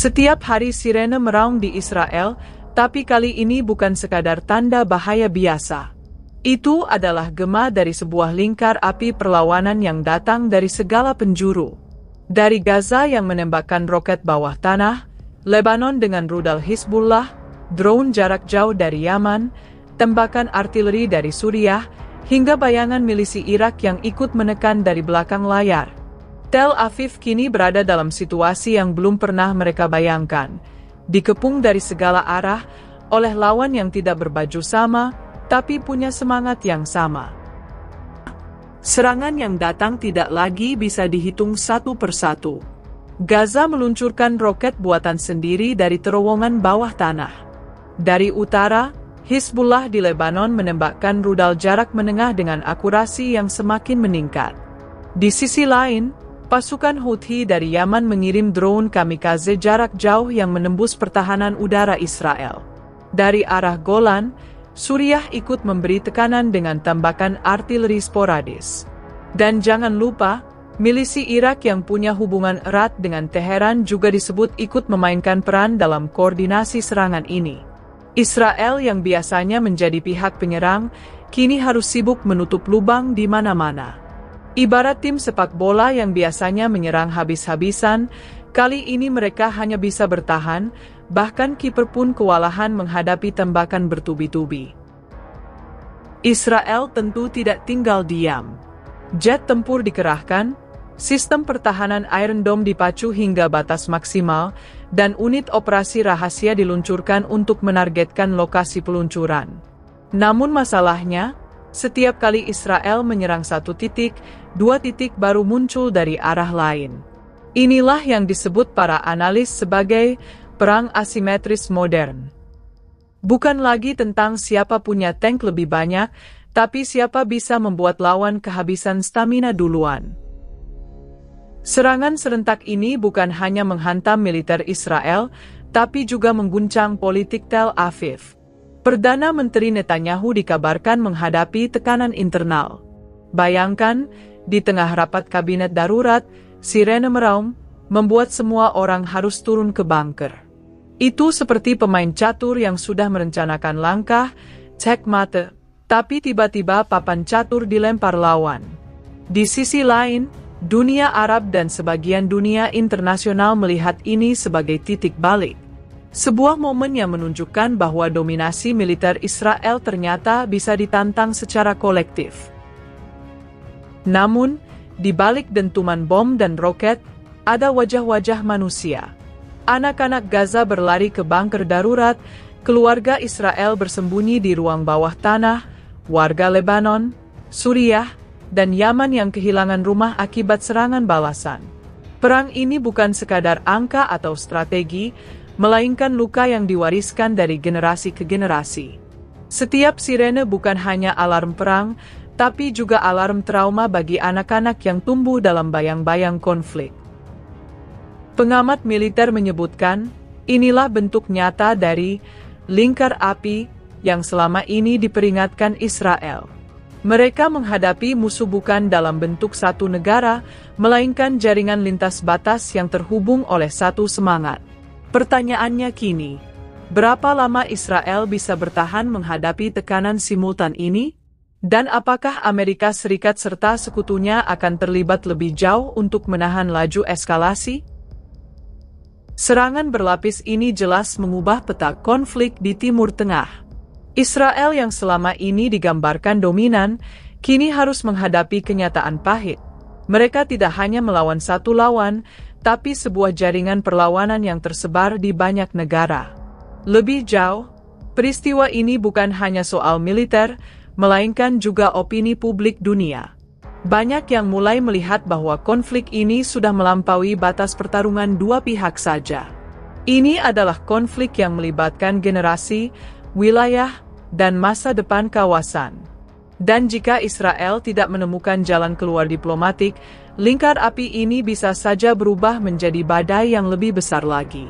Setiap hari sirene meraung di Israel, tapi kali ini bukan sekadar tanda bahaya biasa. Itu adalah gema dari sebuah lingkar api perlawanan yang datang dari segala penjuru. Dari Gaza yang menembakkan roket bawah tanah, Lebanon dengan rudal Hizbullah, drone jarak jauh dari Yaman, tembakan artileri dari Suriah, hingga bayangan milisi Irak yang ikut menekan dari belakang layar. Tel Aviv kini berada dalam situasi yang belum pernah mereka bayangkan, dikepung dari segala arah oleh lawan yang tidak berbaju sama, tapi punya semangat yang sama. Serangan yang datang tidak lagi bisa dihitung satu persatu. Gaza meluncurkan roket buatan sendiri dari terowongan bawah tanah. Dari utara, Hizbullah di Lebanon menembakkan rudal jarak menengah dengan akurasi yang semakin meningkat. Di sisi lain, pasukan Houthi dari Yaman mengirim drone kamikaze jarak jauh yang menembus pertahanan udara Israel. Dari arah Golan, Suriah ikut memberi tekanan dengan tembakan artileri sporadis. Dan jangan lupa, milisi Irak yang punya hubungan erat dengan Teheran juga disebut ikut memainkan peran dalam koordinasi serangan ini. Israel yang biasanya menjadi pihak penyerang, kini harus sibuk menutup lubang di mana-mana. Ibarat tim sepak bola yang biasanya menyerang habis-habisan, kali ini mereka hanya bisa bertahan, bahkan kiper pun kewalahan menghadapi tembakan bertubi-tubi. Israel tentu tidak tinggal diam. Jet tempur dikerahkan, sistem pertahanan Iron Dome dipacu hingga batas maksimal, dan unit operasi rahasia diluncurkan untuk menargetkan lokasi peluncuran. Namun masalahnya, setiap kali Israel menyerang satu titik, dua titik baru muncul dari arah lain. Inilah yang disebut para analis sebagai perang asimetris modern. Bukan lagi tentang siapa punya tank lebih banyak, tapi siapa bisa membuat lawan kehabisan stamina duluan. Serangan serentak ini bukan hanya menghantam militer Israel, tapi juga mengguncang politik Tel Aviv. Perdana Menteri Netanyahu dikabarkan menghadapi tekanan internal. Bayangkan, di tengah rapat kabinet darurat, sirene meraung, membuat semua orang harus turun ke bunker. Itu seperti pemain catur yang sudah merencanakan langkah, cek mate, tapi tiba-tiba papan catur dilempar lawan. Di sisi lain, dunia Arab dan sebagian dunia internasional melihat ini sebagai titik balik. Sebuah momen yang menunjukkan bahwa dominasi militer Israel ternyata bisa ditantang secara kolektif. Namun, di balik dentuman bom dan roket, ada wajah-wajah manusia. Anak-anak Gaza berlari ke bunker darurat, keluarga Israel bersembunyi di ruang bawah tanah, warga Lebanon, Suriah, dan Yaman yang kehilangan rumah akibat serangan balasan. Perang ini bukan sekadar angka atau strategi, melainkan luka yang diwariskan dari generasi ke generasi. Setiap sirene bukan hanya alarm perang, tapi juga alarm trauma bagi anak-anak yang tumbuh dalam bayang-bayang konflik. Pengamat militer menyebutkan, inilah bentuk nyata dari lingkar api yang selama ini diperingatkan Israel. Mereka menghadapi musuh bukan dalam bentuk satu negara, melainkan jaringan lintas batas yang terhubung oleh satu semangat. Pertanyaannya kini, berapa lama Israel bisa bertahan menghadapi tekanan simultan ini? Dan apakah Amerika Serikat serta sekutunya akan terlibat lebih jauh untuk menahan laju eskalasi? Serangan berlapis ini jelas mengubah peta konflik di Timur Tengah. Israel yang selama ini digambarkan dominan, kini harus menghadapi kenyataan pahit. Mereka tidak hanya melawan satu lawan, tapi sebuah jaringan perlawanan yang tersebar di banyak negara. Lebih jauh, peristiwa ini bukan hanya soal militer, melainkan juga opini publik dunia. Banyak yang mulai melihat bahwa konflik ini sudah melampaui batas pertarungan dua pihak saja. Ini adalah konflik yang melibatkan generasi, wilayah, dan masa depan kawasan. Dan jika Israel tidak menemukan jalan keluar diplomatik, lingkar api ini bisa saja berubah menjadi badai yang lebih besar lagi.